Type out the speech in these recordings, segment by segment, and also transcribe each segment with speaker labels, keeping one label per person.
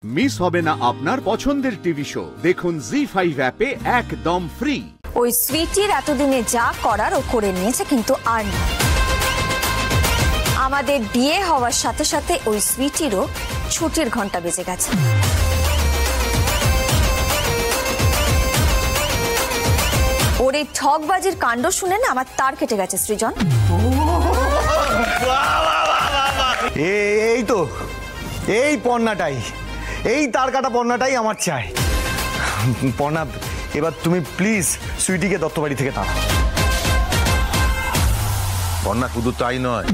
Speaker 1: Miss হবে না আপনার পছন্দের টিভি শো। দেখুন জি5 অ্যাপে একদম ফ্রি।
Speaker 2: ওই সুইটির এতদিনে যা করার ও করে নিয়েছে, কিন্তু আর না। আমাদের বিয়ে হওয়ার সাথে সাথে ওই সুইটিরও ছুটির ঘন্টা বেজে গেছে। ওর এই ঠকবাজির কাণ্ড শুনে না আমার তার কেটে গেছে সৃজন।
Speaker 3: এই তো এই পণ্যাটাই, এই তার কাটা পণ্যাটাই আমার চাই। পণ্যা, এবার তুমি প্লিজ সুইটিকে দত্তবাড়ি থেকে তাড়াও।
Speaker 4: পণ্যা, শুধু তাই নয়,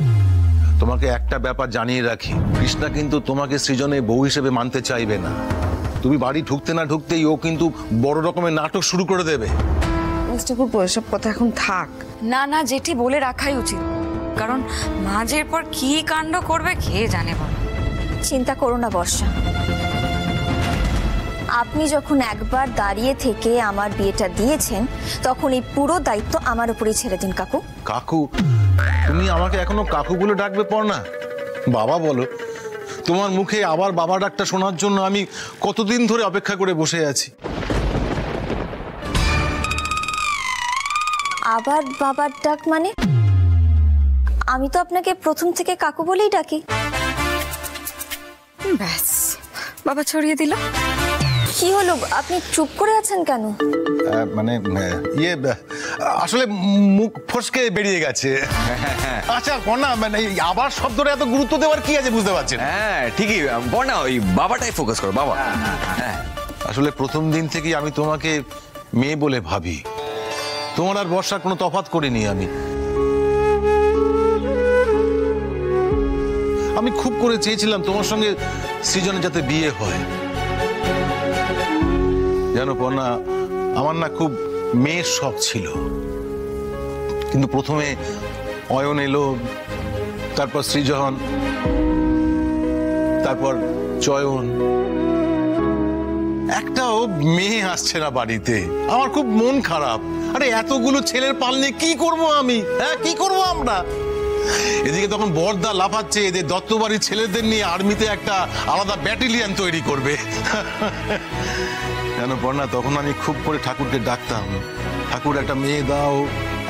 Speaker 4: তোমাকে একটা ব্যাপার জানিয়ে রাখি, কৃষ্ণা কিন্তু তোমাকে সৃজনে বউ হিসেবে মানতে চাইবে না। তুমি বাড়ি ঢুকতে না ঢুকতেই ও কিন্তু বড় রকমের নাটক শুরু করে দেবে।
Speaker 5: এসব কথা এখন থাক
Speaker 6: না না, যেটি বলে রাখাই উচিত, কারণ মাঝের পর কি কাণ্ড করবে কে জানে। বল,
Speaker 2: চিন্তা করো না বর্ষা, আপনি যখন একবার দাঁড়িয়ে থেকে আমার বিয়েটা দিয়েছেন, তখন এই পুরো দায়িত্ব আমার উপরেই ছেড়ে দিন কাকু।
Speaker 4: কাকু? তুমি আমাকে এখনো কাকু বলে ডাকবে পড়না? বাবা বলো। তোমার মুখে আবার বাবা ডাকটা শোনার জন্য আমি কতদিন ধরে অপেক্ষা করে বসে আছি।
Speaker 2: আবার বাবার ডাক মানে? আমি তো আপনাকে প্রথম থেকে কাকু বলেই ডাকি।
Speaker 6: ব্যাস, বাবা ছড়িয়ে দিল।
Speaker 2: কি হলো, আপনি চুপ করে আছেন কেন?
Speaker 4: মানে আসলে মুখ ফসকে বেরিয়ে গেছে। আচ্ছা পড়না, মানে আবার শব্দটা এত গুরুত্ব দেওয়ার কি আছে বুঝতে পারছেন?
Speaker 7: হ্যাঁ ঠিকই, পড়না ওই বাবাটাই ফোকাস করো, বাবা। হ্যাঁ,
Speaker 4: আসলে প্রথম দিন থেকেই আমি তোমাকে মেয়ে বলে ভাবি। তোমার আর বর্ষার কোনো তফাৎ করিনি আমি খুব করে চেয়েছিলাম তোমার সঙ্গে সৃজনের যাতে বিয়ে হয়। জানো পর্ণা, আমার না খুব মেয়ের শখ ছিল, কিন্তু প্রথমে অয়ন এলো, তারপর সৃজন, তারপর চয়ন, একটাও মেয়ে আসছে না বাড়িতে। আমার খুব মন খারাপ। আরে এতগুলো ছেলের পাল নিয়ে কি করবো আমি? হ্যাঁ, কি করবো আমরা? এদিকে তখন বড়দা লাফাচ্ছে এদের দত্তবাড়ির ছেলেদের নিয়ে আর্মিতে একটা আলাদা ব্যাটালিয়ন তৈরি করবে। কেন পড়না, তখন আমি খুব করে ঠাকুরকে ডাকতাম, ঠাকুর একটা মেয়ে দাও,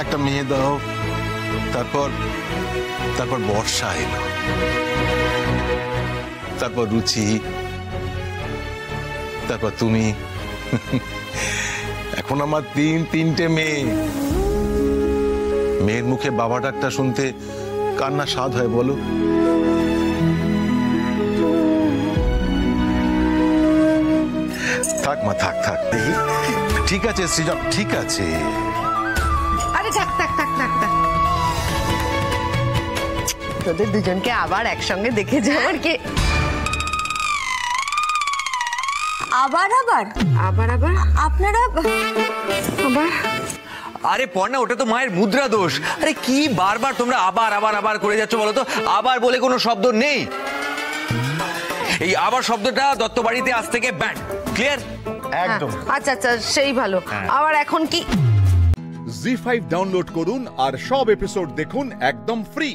Speaker 4: একটা মেয়ে দাও। তারপর বর্ষা এলো, তারপর রুচি, তারপর তুমি। এখন আমার তিনটে মেয়ে। মেয়ের মুখে বাবা ডাকটা শুনতে কার না স্বাদ হয় বলো? থাক মা, থাক থাক। ঠিক আছে সৃজন, ঠিক আছে।
Speaker 5: আরে থাক থাক থাক থাক থাক, তোদের দুজনকে আবার একসঙ্গে দেখে যাওয়ার কি?
Speaker 2: আবার আবার
Speaker 5: আবার আবার
Speaker 2: আপনারা
Speaker 5: আবার?
Speaker 7: আরে পড়না, ওটা তো মায়ের মুদ্রা দোষ। আরে কি বারবার তোমরা আবার আবার আবার করে যাচ্ছ বলো তো? আবার বলে কোনো শব্দ নেই। এই আবার শব্দটা দত্তবাড়িতে আজ থেকে ব্যান। ক্লিয়ার?
Speaker 3: একদম।
Speaker 5: আচ্ছা আচ্ছা, সেই ভালো। আবার এখন কি?
Speaker 1: জি5 ডাউনলোড করুন আর সব এপিসোড দেখুন একদম ফ্রি।